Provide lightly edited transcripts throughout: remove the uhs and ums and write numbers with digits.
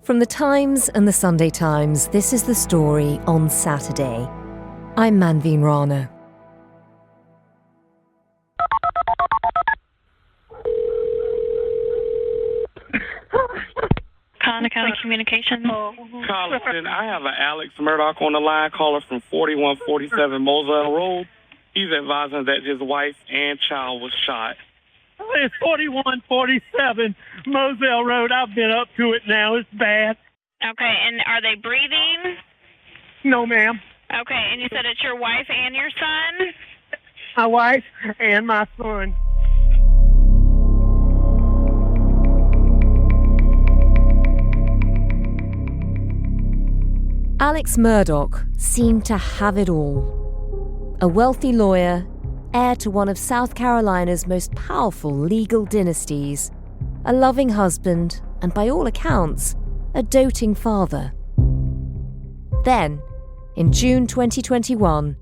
From the Times and the Sunday Times, this is the story on Saturday. I'm Manveen Rana. Conner County Communications. Carlton, I have an Alex Murdaugh on the line, caller from 4147 Moselle Road. He's advising that his wife and child was shot. It's 4147 Moselle Road. I've been up to it now. It's bad. Okay, and are they breathing? No, ma'am. Okay, and you said it's your wife and your son? My wife and my son. Alex Murdaugh seemed to have it all. A wealthy lawyer, heir to one of South Carolina's most powerful legal dynasties, a loving husband, and by all accounts, a doting father. Then, in June 2021,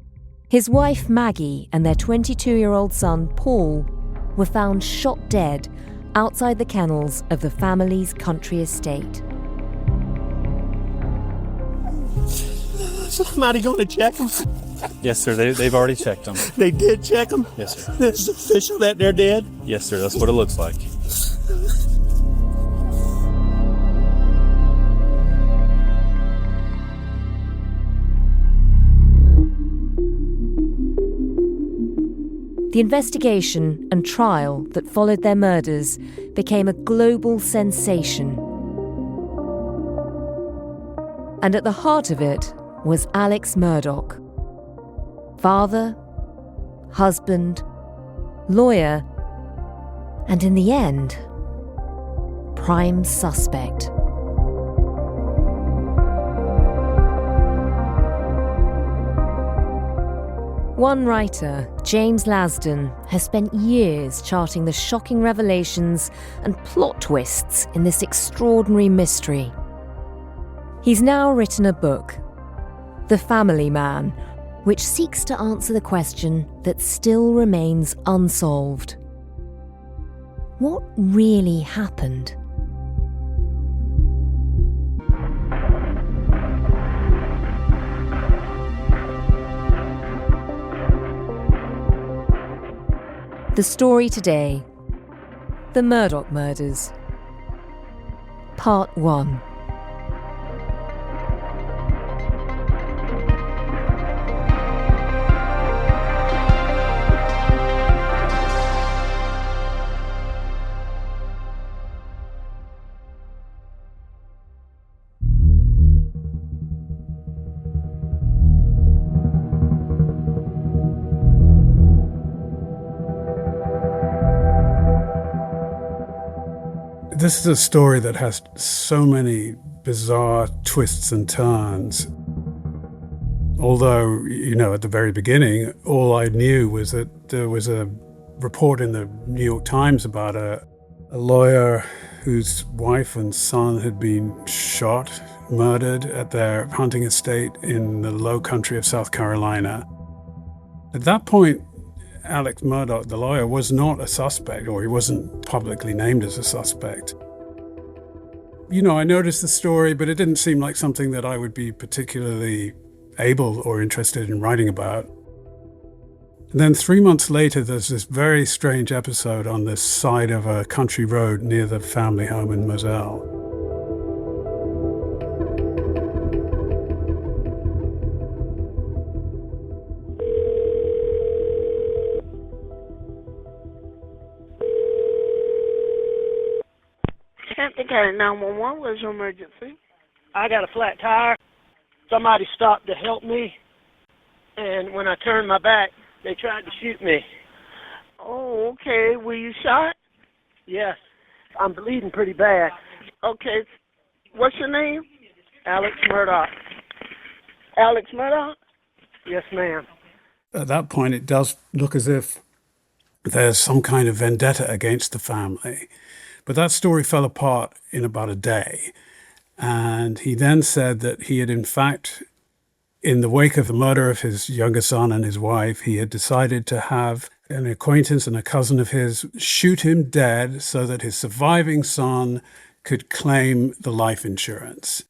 his wife Maggie and their 22-year-old son Paul were found shot dead outside the kennels of the family's country estate. Somebody going to check them? Yes, sir. They've already checked them. They did check them? Yes, sir. It's official that they're dead? Yes, sir. That's what it looks like. The investigation and trial that followed their murders became a global sensation. And at the heart of it was Alex Murdaugh. Father, husband, lawyer, and in the end, prime suspect. One writer, James Lasden, has spent years charting the shocking revelations and plot twists in this extraordinary mystery. He's now written a book, The Family Man, which seeks to answer the question that still remains unsolved. What really happened? The story today, The Murdaugh Murders, Part 1. This is a story that has so many bizarre twists and turns. Although, at the very beginning, all I knew was that there was a report in the New York Times about a lawyer whose wife and son had been shot, murdered at their hunting estate in the low country of South Carolina. At that point, Alex Murdaugh, the lawyer, was not a suspect, or he wasn't publicly named as a suspect. I noticed the story, but it didn't seem like something that I would be particularly able or interested in writing about. And then 3 months later, there's this very strange episode on the side of a country road near the family home in Moselle. Hampton County 911 was an emergency. I got a flat tire. Somebody stopped to help me, and when I turned my back, they tried to shoot me. Oh, okay. Were you shot? Yes. I'm bleeding pretty bad. Okay. What's your name? Alex Murdaugh. Alex Murdaugh? Yes, ma'am. At that point, it does look as if there's some kind of vendetta against the family. But that story fell apart in about a day. And he then said that he had, in fact, in the wake of the murder of his younger son and his wife, he had decided to have an acquaintance and a cousin of his shoot him dead so that his surviving son could claim the life insurance.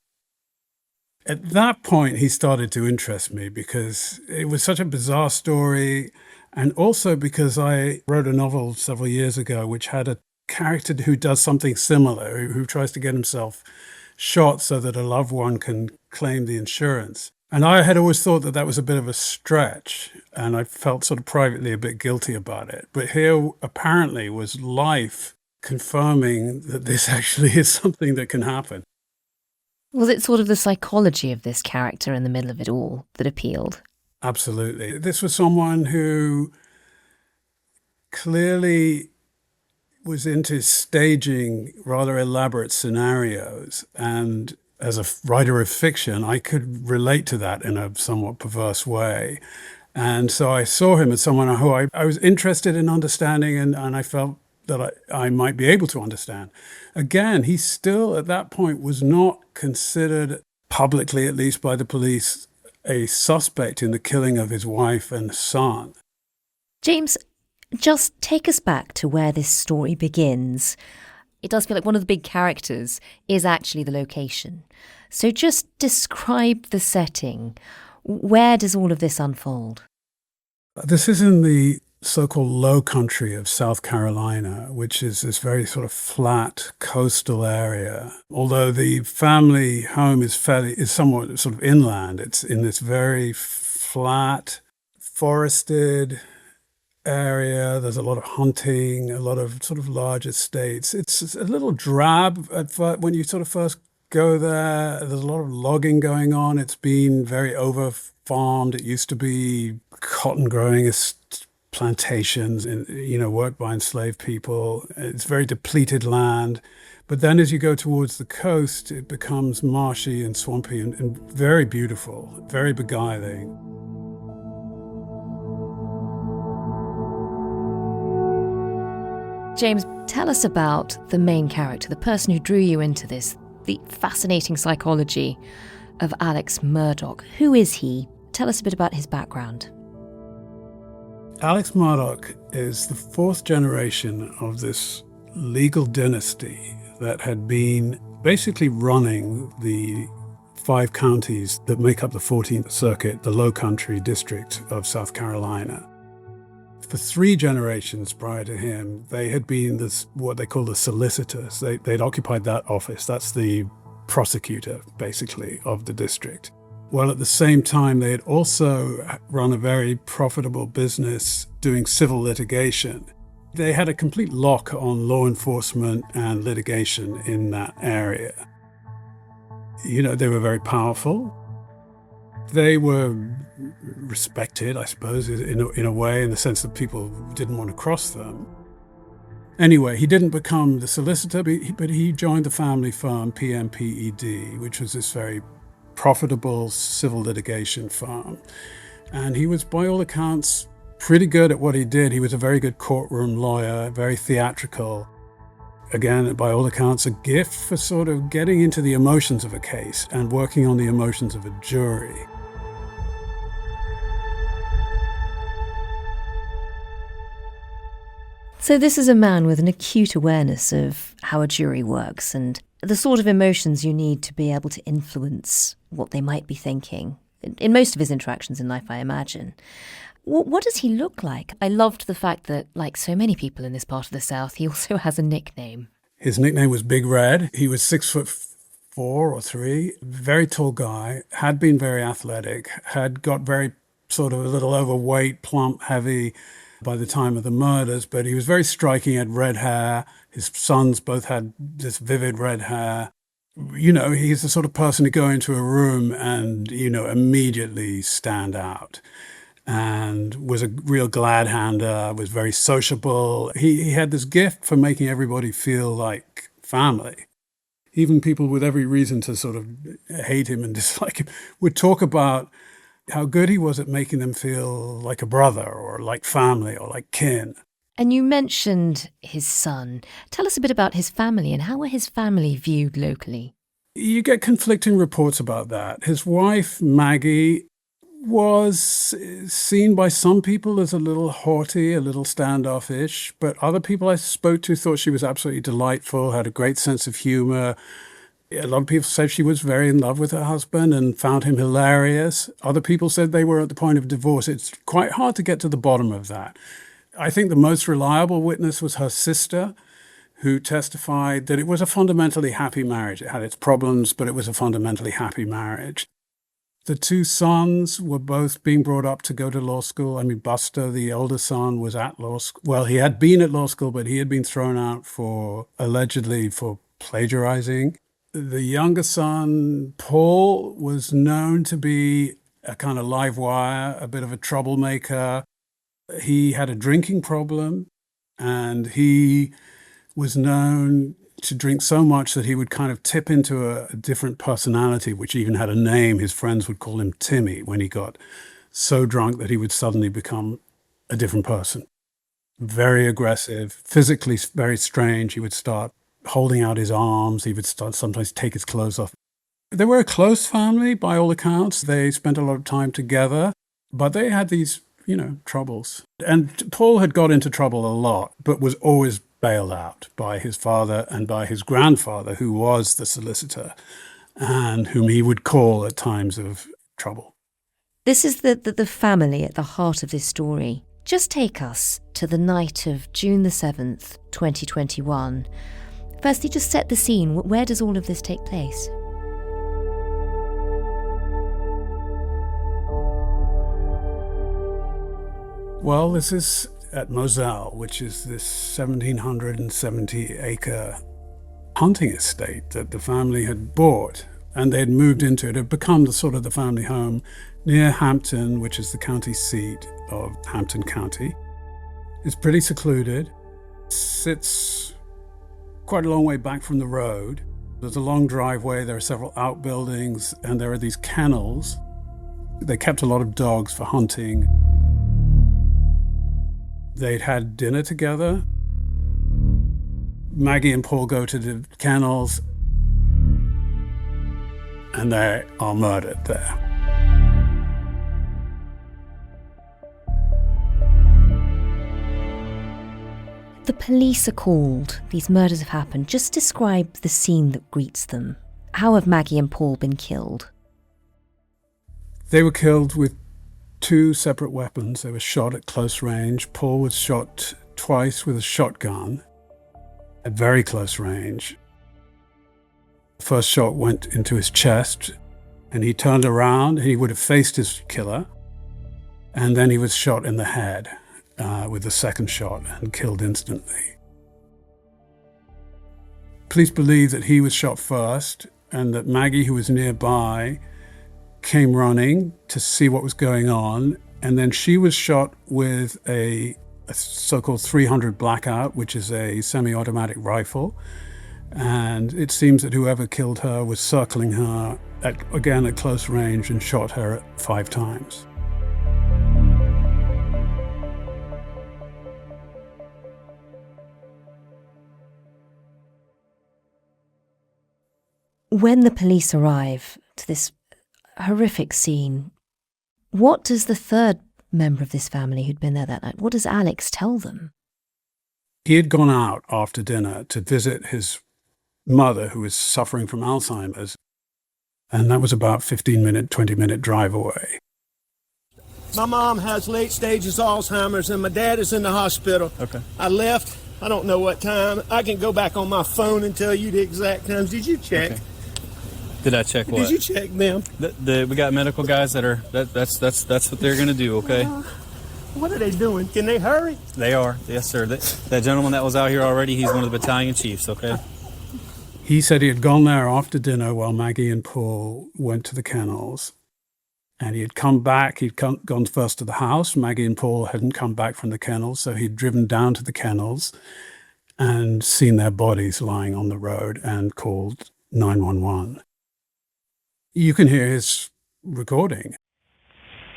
At that point, he started to interest me because it was such a bizarre story, and also because I wrote a novel several years ago which had a character who does something similar, who tries to get himself shot so that a loved one can claim the insurance. And I had always thought that that was a bit of a stretch, and I felt sort of privately a bit guilty about it. But here apparently was life confirming that this actually is something that can happen. Was it sort of the psychology of this character in the middle of it all that appealed? Absolutely. This was someone who clearly was into staging rather elaborate scenarios, and as a writer of fiction, I could relate to that in a somewhat perverse way. And so I saw him as someone who I was interested in understanding, and I felt that I might be able to understand. Again, he still, at that point, was not considered, publicly at least by the police, a suspect in the killing of his wife and son. James, just take us back to where this story begins. It does feel like one of the big characters is actually the location. So just describe the setting. Where does all of this unfold? This is in the so-called low country of South Carolina, which is this very sort of flat coastal area. Although the family home is somewhat sort of inland, it's in this very flat, forested area. There's a lot of hunting, a lot of sort of large estates. It's a little drab when you sort of first go there. There's a lot of logging going on. It's been very over-farmed. It used to be cotton growing plantations and, worked by enslaved people. It's very depleted land. But then as you go towards the coast, it becomes marshy and swampy and very beautiful, very beguiling. James, tell us about the main character, the person who drew you into this, the fascinating psychology of Alex Murdaugh. Who is he? Tell us a bit about his background. Alex Murdaugh is the fourth generation of this legal dynasty that had been basically running the 5 counties that make up the 14th Circuit, the Low Country District of South Carolina. For 3 generations prior to him, they had been what they call the solicitors. They'd occupied that office. That's the prosecutor, basically, of the district. Well, at the same time, they had also run a very profitable business doing civil litigation. They had a complete lock on law enforcement and litigation in that area. They were very powerful. They were respected, I suppose, in a way, in the sense that people didn't want to cross them. Anyway, he didn't become the solicitor, but he joined the family firm PMPED, which was this very profitable civil litigation firm. And he was, by all accounts, pretty good at what he did. He was a very good courtroom lawyer, very theatrical. Again, by all accounts, a gift for sort of getting into the emotions of a case and working on the emotions of a jury. So this is a man with an acute awareness of how a jury works and the sort of emotions you need to be able to influence what they might be thinking. In most of his interactions in life, I imagine. What does he look like? I loved the fact that, like so many people in this part of the South, he also has a nickname. His nickname was Big Red. He was 6'4" or 3", very tall guy, had been very athletic, had got very sort of a little overweight, plump, heavy by the time of the murders, but he was very striking. He had red hair. His sons both had this vivid red hair. He's the sort of person to go into a room and, immediately stand out. And was a real glad-hander, was very sociable. He had this gift for making everybody feel like family. Even people with every reason to sort of hate him and dislike him would talk about how good he was at making them feel like a brother or like family or like kin. And you mentioned his son. Tell us a bit about his family and how were his family viewed locally? You get conflicting reports about that. His wife, Maggie, was seen by some people as a little haughty, a little standoffish, but other people I spoke to thought she was absolutely delightful, had a great sense of humor. A lot of people said she was very in love with her husband and found him hilarious. Other people said they were at the point of divorce. It's quite hard to get to the bottom of that. I think the most reliable witness was her sister, who testified that it was a fundamentally happy marriage. It had its problems, but it was a fundamentally happy marriage. The two sons were both being brought up to go to law school. I mean, Buster, the older son, was at law school. Well, he had been at law school, but he had been thrown out allegedly for plagiarizing. The younger son, Paul, was known to be a kind of live wire, a bit of a troublemaker. He had a drinking problem, and he was known to drink so much that he would kind of tip into a different personality, which even had a name. His friends would call him Timmy when he got so drunk that he would suddenly become a different person. Very aggressive, physically very strange. He would start holding out his arms. He would sometimes take his clothes off. They were a close family, by all accounts. They spent a lot of time together, but they had these, troubles. And Paul had got into trouble a lot, but was always bailed out by his father and by his grandfather, who was the solicitor and whom he would call at times of trouble. This is the family at the heart of this story. Just take us to the night of June the 7th, 2021. Firstly, just set the scene. Where does all of this take place? Well, this is at Moselle, which is this 1,770-acre hunting estate that the family had bought, and they had moved into it. It had become the family home near Hampton, which is the county seat of Hampton County. It's pretty secluded. It sits quite a long way back from the road. There's a long driveway, there are several outbuildings, and there are these kennels. They kept a lot of dogs for hunting. They'd had dinner together. Maggie and Paul go to the kennels, and they are murdered there. The police are called. These murders have happened. Just describe the scene that greets them. How have Maggie and Paul been killed? They were killed with two separate weapons. They were shot at close range. Paul was shot twice with a shotgun at very close range. The first shot went into his chest, and he turned around, and he would have faced his killer, and then he was shot in the head with the second shot and killed instantly. Police believe that he was shot first, and that Maggie, who was nearby, came running to see what was going on, and then she was shot with a so-called 300 Blackout, which is a semi-automatic rifle, and it seems that whoever killed her was circling her at close range and shot her 5 times. When the police arrive to this horrific scene, what does the third member of this family who'd been there that night, what does Alex tell them? He had gone out after dinner to visit his mother, who was suffering from Alzheimer's, and that was about 20-minute drive away. My mom has late stages Alzheimer's, and my dad is in the hospital. Okay. I left, I don't know what time. I can go back on my phone and tell you the exact times. Did you check? Okay. Did I check what? Did you check them? We got medical guys that's what they're gonna do, okay? What are they doing? Can they hurry? They are, yes sir. That gentleman that was out here already, he's one of the battalion chiefs, okay? He said he had gone there after dinner while Maggie and Paul went to the kennels, and he had come back. He'd gone first to the house. Maggie and Paul hadn't come back from the kennels, so he'd driven down to the kennels and seen their bodies lying on the road and called 911. You can hear his recording.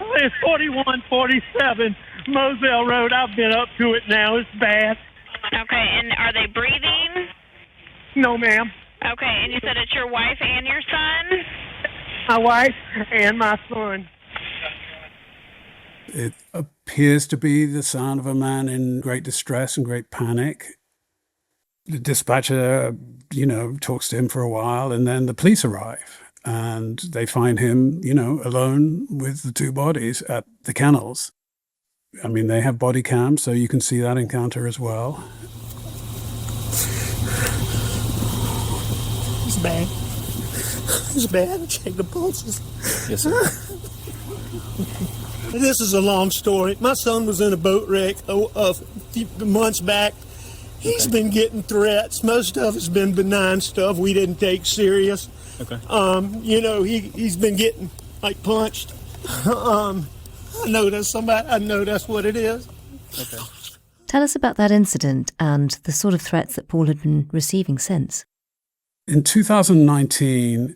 It's 4147 Moselle Road. I've been up to it now. It's bad. Okay, and are they breathing? No, ma'am. Okay, and you said it's your wife and your son? My wife and my son. It appears to be the sound of a man in great distress and great panic. The dispatcher, talks to him for a while, and then the police arrive and they find him, alone with the two bodies at the kennels. I mean, they have body cams, so you can see that encounter as well. It's bad. It's bad. Check the pulses. Yes, sir. This is a long story. My son was in a boat wreck a few months back. He's been getting threats. Most of it's been benign stuff we didn't take serious. Okay. He's been getting punched. I know that's what it is. Okay. Tell us about that incident and the sort of threats that Paul had been receiving since. In 2019,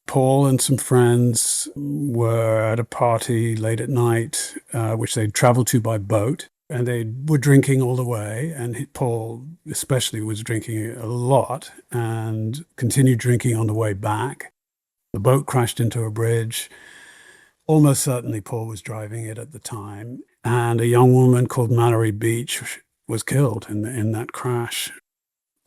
Paul and some friends were at a party late at night, which they'd traveled to by boat, and they were drinking all the way. And Paul especially was drinking a lot and continued drinking on the way back. The boat crashed into a bridge. Almost certainly Paul was driving it at the time. And a young woman called Mallory Beach was killed in that crash.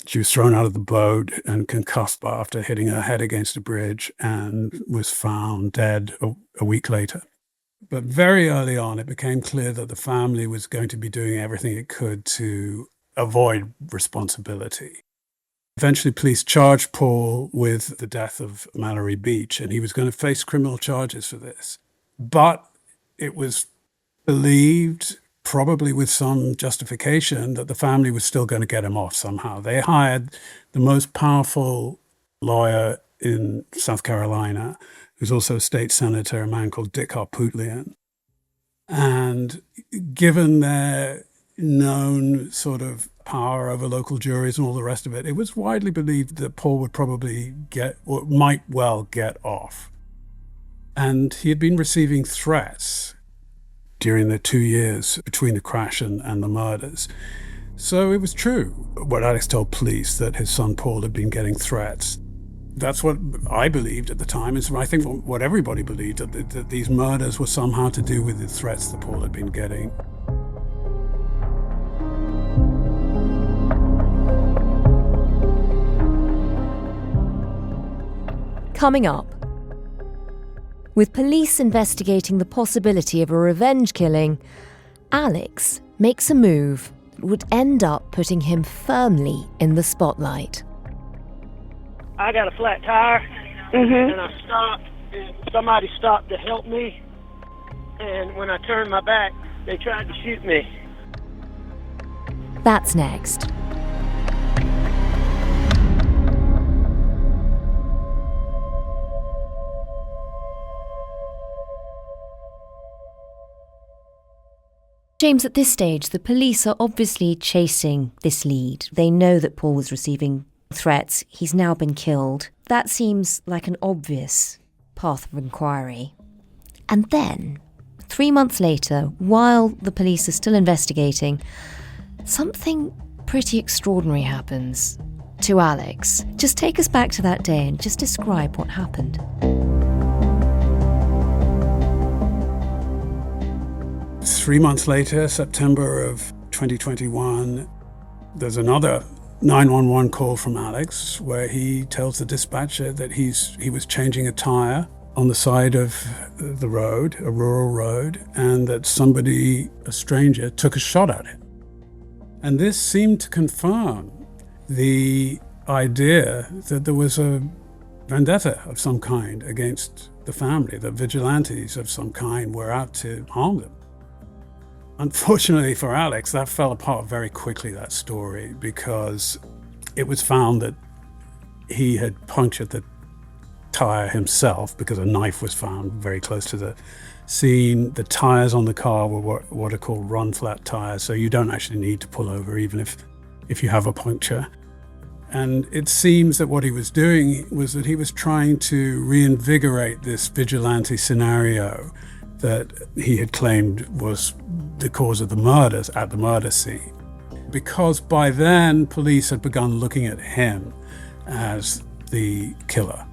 She was thrown out of the boat and concussed after hitting her head against a bridge and was found dead a week later. But very early on, it became clear that the family was going to be doing everything it could to avoid responsibility. Eventually, police charged Paul with the death of Mallory Beach, and he was going to face criminal charges for this. But it was believed, probably with some justification, that the family was still going to get him off somehow. They hired the most powerful lawyer in South Carolina, who's also a state senator, a man called Dick Harpootlian. And given their known sort of power over local juries and all the rest of it, it was widely believed that Paul would probably might well get off. And he had been receiving threats during the 2 years between the crash and the murders. So it was true what Alex told police, that his son Paul had been getting threats. That's what I believed at the time, and I think what everybody believed, that these murders were somehow to do with the threats that Paul had been getting. Coming up, with police investigating the possibility of a revenge killing, Alex makes a move that would end up putting him firmly in the spotlight. I got a flat tire, Mhm. and I stopped, and somebody stopped to help me. And when I turned my back, they tried to shoot me. That's next. James, at this stage, the police are obviously chasing this lead. They know that Paul was receiving threats. He's now been killed. That seems like an obvious path of inquiry. And then, 3 months later, while the police are still investigating, something pretty extraordinary happens to Alex. Just take us back to that day and just describe what happened. 3 months later, September of 2021, there's another 911 call from Alex where he tells the dispatcher that he was changing a tire on the side of the road, a rural road, and that somebody, a stranger, took a shot at him. And this seemed to confirm the idea that there was a vendetta of some kind against the family, that vigilantes of some kind were out to harm them. Unfortunately for Alex, that fell apart very quickly, that story, because it was found that he had punctured the tire himself because a knife was found very close to the scene. The tires on the car were what are called run-flat tires, so you don't actually need to pull over even if you have a puncture. And it seems that what he was doing was that he was trying to reinvigorate this vigilante scenario that he had claimed was the cause of the murders at the murder scene. Because by then, police had begun looking at him as the killer.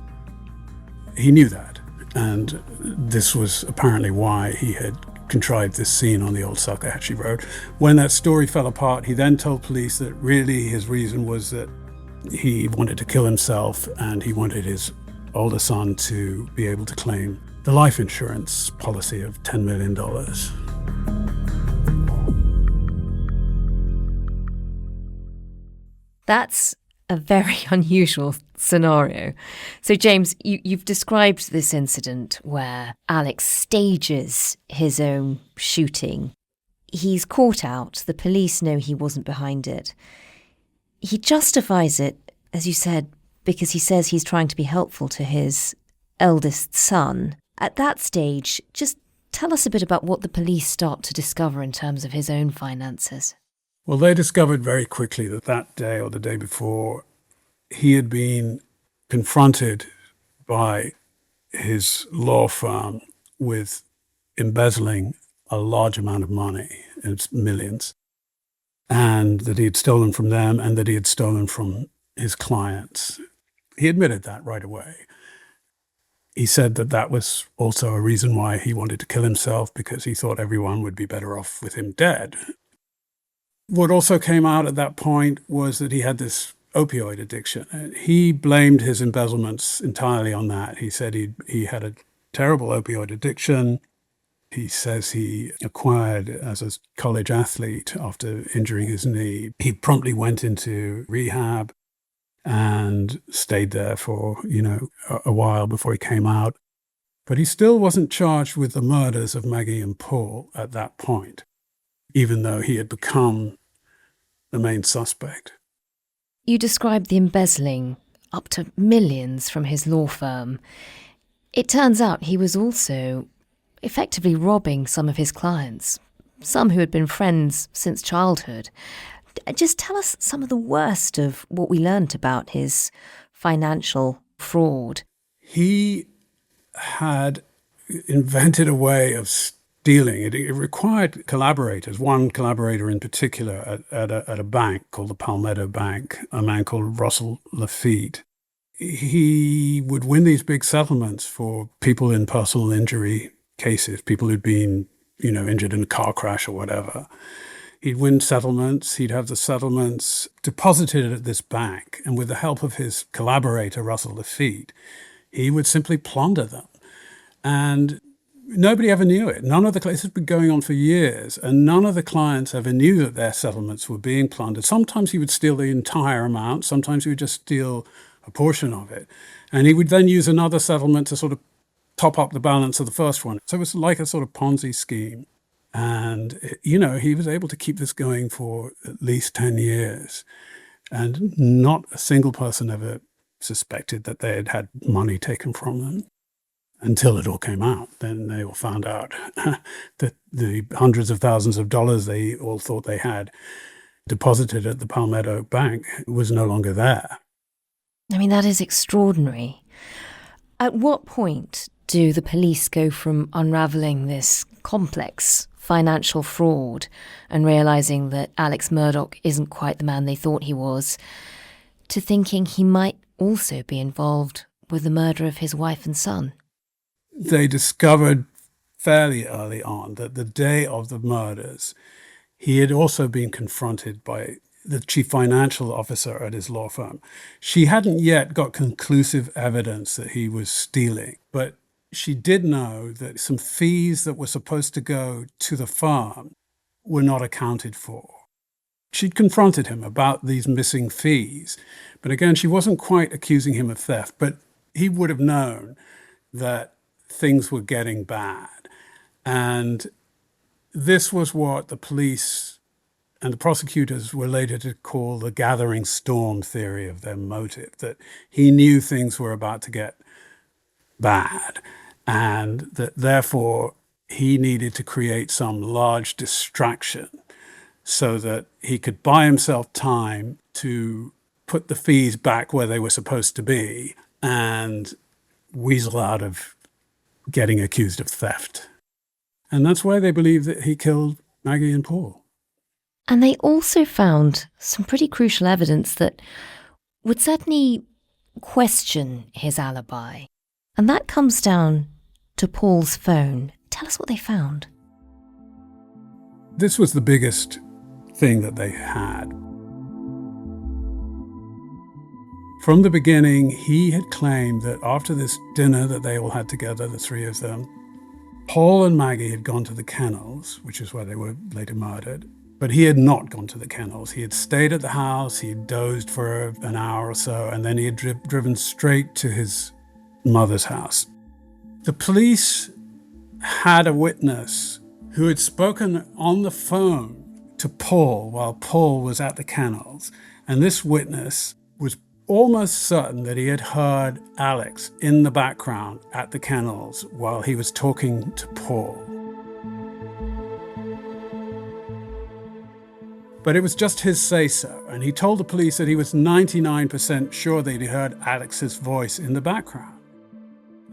He knew that, and this was apparently why he had contrived this scene on the old Salkehatchie Road. When that story fell apart, he then told police that really his reason was that he wanted to kill himself and he wanted his older son to be able to claim the life insurance policy of $10 million. That's a very unusual scenario. So, James, you've described this incident where Alex stages his own shooting. He's caught out. The police know he wasn't behind it. He justifies it, as you said, because he says he's trying to be helpful to his eldest son. At that stage, just tell us a bit about what the police start to discover in terms of his own finances. Well, they discovered very quickly that day or the day before, he had been confronted by his law firm with embezzling a large amount of money, it's millions, and that he had stolen from them and that he had stolen from his clients. He admitted that right away. He said that that was also a reason why he wanted to kill himself, because he thought everyone would be better off with him dead. What also came out at that point was that he had this opioid addiction. He blamed his embezzlements entirely on that. He said he had a terrible opioid addiction. He says he acquired as a college athlete after injuring his knee. He promptly went into rehab and stayed there for, a while before he came out. But he still wasn't charged with the murders of Maggie and Paul at that point, even though he had become the main suspect. You described the embezzling up to millions from his law firm. It turns out he was also effectively robbing some of his clients, some who had been friends since childhood. Just tell us some of the worst of what we learned about his financial fraud. He had invented a way of stealing. It required collaborators, one collaborator in particular at a bank called the Palmetto Bank, a man called Russell Lafitte. He would win these big settlements for people in personal injury cases, people who'd been, injured in a car crash or whatever. He'd win settlements. He'd have the settlements deposited at this bank. And with the help of his collaborator, Russell Lafitte, he would simply plunder them. And nobody ever knew it. This had been going on for years, and none of the clients ever knew that their settlements were being plundered. Sometimes he would steal the entire amount. Sometimes he would just steal a portion of it. And he would then use another settlement to sort of top up the balance of the first one. So it was like a sort of Ponzi scheme. And, he was able to keep this going for at least 10 years. And not a single person ever suspected that they had had money taken from them until it all came out. Then they all found out that the hundreds of thousands of dollars they all thought they had deposited at the Palmetto Bank was no longer there. I mean, that is extraordinary. At what point do the police go from unravelling this complex financial fraud and realising that Alex Murdaugh isn't quite the man they thought he was, to thinking he might also be involved with the murder of his wife and son? They discovered fairly early on that the day of the murders, he had also been confronted by the chief financial officer at his law firm. She hadn't yet got conclusive evidence that he was stealing, but she did know that some fees that were supposed to go to the firm were not accounted for. She'd confronted him about these missing fees, but again, she wasn't quite accusing him of theft, but he would have known that things were getting bad. And this was what the police and the prosecutors were later to call the gathering storm theory of their motive, that he knew things were about to get bad, and that therefore he needed to create some large distraction so that he could buy himself time to put the fees back where they were supposed to be and weasel out of getting accused of theft. And that's why they believe that he killed Maggie and Paul. And they also found some pretty crucial evidence that would certainly question his alibi. And that comes down to Paul's phone. Tell us what they found. This was the biggest thing that they had. From the beginning, he had claimed that after this dinner that they all had together, the three of them, Paul and Maggie had gone to the kennels, which is where they were later murdered. But he had not gone to the kennels. He had stayed at the house, he had dozed for an hour or so, and then he had driven straight to his mother's house. The police had a witness who had spoken on the phone to Paul while Paul was at the kennels. And this witness was almost certain that he had heard Alex in the background at the kennels while he was talking to Paul. But it was just his say-so, and he told the police that he was 99% sure that he heard Alex's voice in the background.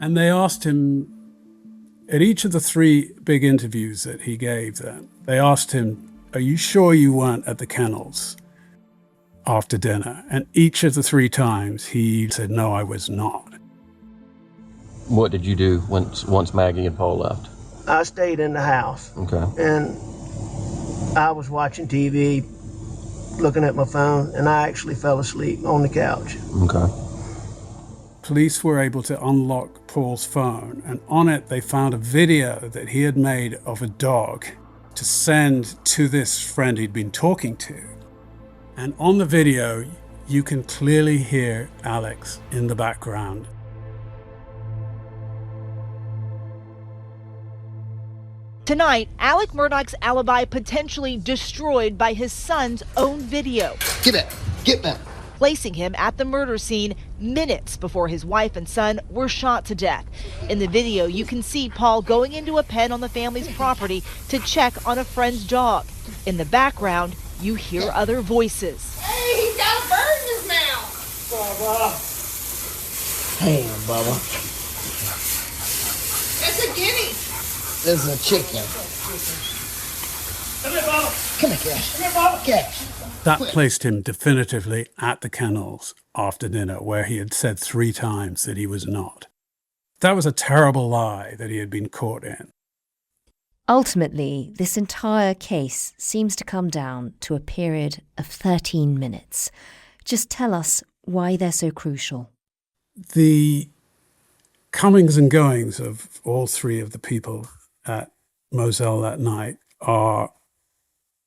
And they asked him, at each of the three big interviews that he gave them, they asked him, "Are you sure you weren't at the kennels after dinner?" And each of the three times he said, "No, I was not." What did you do once Maggie and Paul left? I stayed in the house. Okay. And I was watching TV, looking at my phone, and I actually fell asleep on the couch. Okay. Police were able to unlock Paul's phone, and on it they found a video that he had made of a dog to send to this friend he'd been talking to. And on the video, you can clearly hear Alex in the background. Tonight, Alec Murdaugh's alibi potentially destroyed by his son's own video. Get back! Get back! Placing him at the murder scene minutes before his wife and son were shot to death. In the video, you can see Paul going into a pen on the family's property to check on a friend's dog. In the background, you hear other voices. Hey, he's got a bird in his mouth! Bubba. Hey, Bubba. It's a guinea. This is a chicken. Come here, Bubba. Come here, Cash. Come here, Bubba. Cash. That placed him definitively at the kennels after dinner, where he had said 3 times that he was not. That was a terrible lie that he had been caught in. Ultimately, this entire case seems to come down to a period of 13 minutes. Just tell us why they're so crucial. The comings and goings of all 3 of the people at Moselle that night are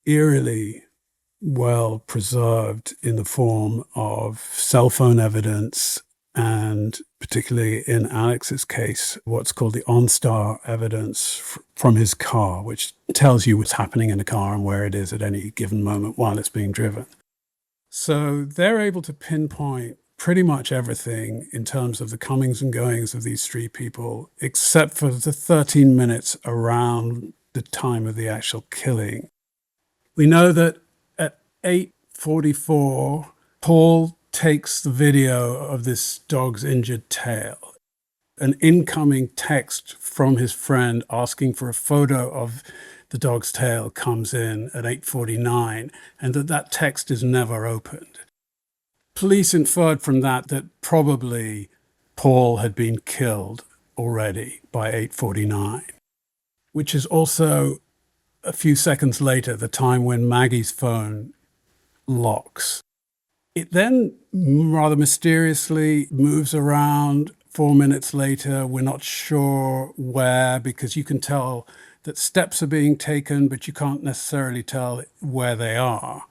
eerily well preserved in the form of cell phone evidence, and particularly in Alex's case, what's called the OnStar evidence from his car, which tells you what's happening in the car and where it is at any given moment while it's being driven. So they're able to pinpoint pretty much everything in terms of the comings and goings of these 3 people, except for the 13 minutes around the time of the actual killing. We know that at 8:44, Paul takes the video of this dog's injured tail. An incoming text from his friend asking for a photo of the dog's tail comes in at 8:49, and that text is never opened. Police inferred from that probably Paul had been killed already by 8:49, which is also a few seconds later, the time when Maggie's phone locks. It then rather mysteriously moves around 4 minutes later. We're not sure where, because you can tell that steps are being taken, but you can't necessarily tell where they are.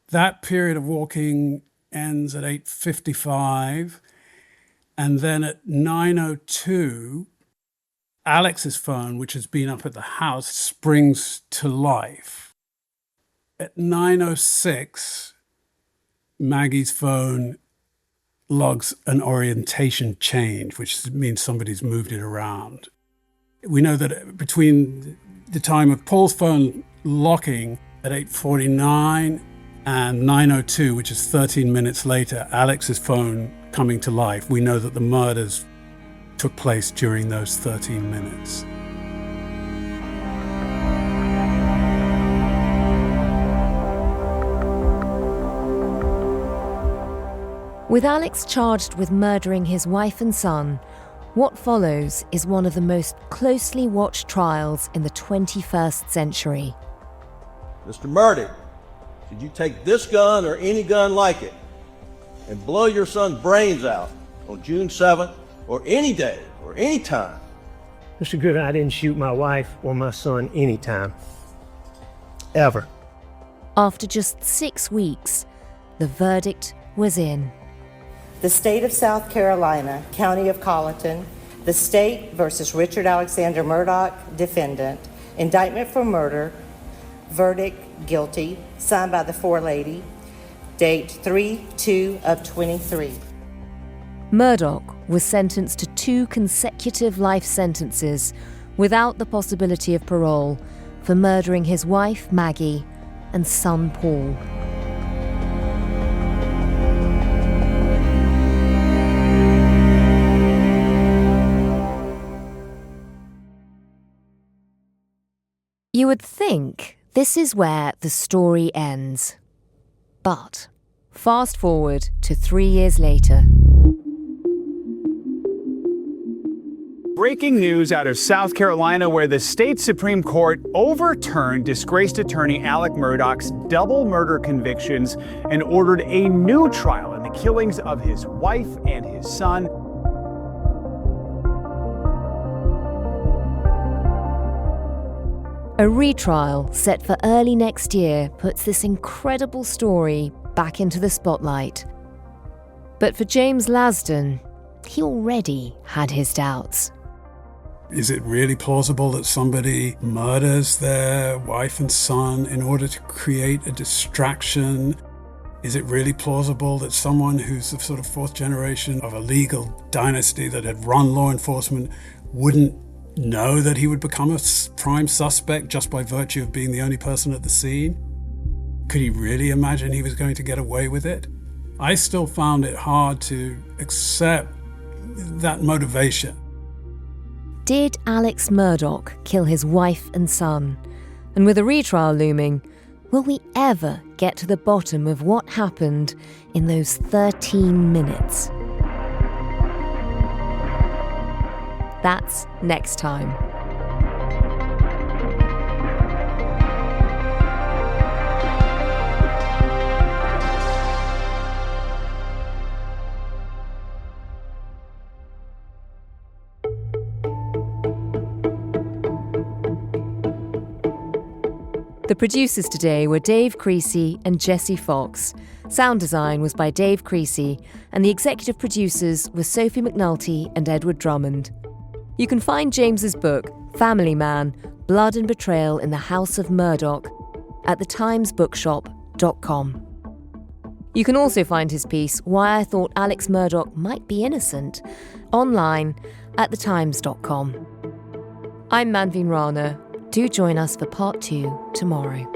That period of walking ends at 8:55, and then at 9:02, Alex's phone, which has been up at the house, springs to life. At 9:06, Maggie's phone logs an orientation change, which means somebody's moved it around. We know that between the time of Paul's phone locking at 8:49 and 9:02, which is 13 minutes later, Alex's phone coming to life, we know that the murders took place during those 13 minutes. With Alex charged with murdering his wife and son, what follows is one of the most closely watched trials in the 21st century. Mr. Murdaugh, should you take this gun or any gun like it and blow your son's brains out on June 7th or any day or any time? Mr. Griffin, I didn't shoot my wife or my son anytime. Ever. After just 6 weeks, the verdict was in. The State of South Carolina, County of Colleton, the State versus Richard Alexander Murdaugh, defendant, indictment for murder, verdict guilty, signed by the forelady, date 3/2/23. Murdaugh was sentenced to 2 consecutive life sentences without the possibility of parole for murdering his wife, Maggie, and son, Paul. You would think this is where the story ends. But fast forward to 3 years later. Breaking news out of South Carolina, where the state Supreme Court overturned disgraced attorney Alex Murdaugh's double murder convictions and ordered a new trial in the killings of his wife and his son. A retrial set for early next year puts this incredible story back into the spotlight. But for James Lasdon, he already had his doubts. Is it really plausible that somebody murders their wife and son in order to create a distraction? Is it really plausible that someone who's the sort of 4th generation of a legal dynasty that had run law enforcement wouldn't know that he would become a prime suspect just by virtue of being the only person at the scene? Could he really imagine he was going to get away with it? I still found it hard to accept that motivation. Did Alex Murdaugh kill his wife and son? And with a retrial looming, will we ever get to the bottom of what happened in those 13 minutes? That's next time. The producers today were Dave Creasy and Jesse Fox. Sound design was by Dave Creasy, and the executive producers were Sophie McNulty and Edward Drummond. You can find James's book, Family Man, Blood and Betrayal in the House of Murdaugh, at thetimesbookshop.com. You can also find his piece, Why I Thought Alex Murdaugh Might Be Innocent, online at thetimes.com. I'm Manveen Rana. Do join us for part 2 tomorrow.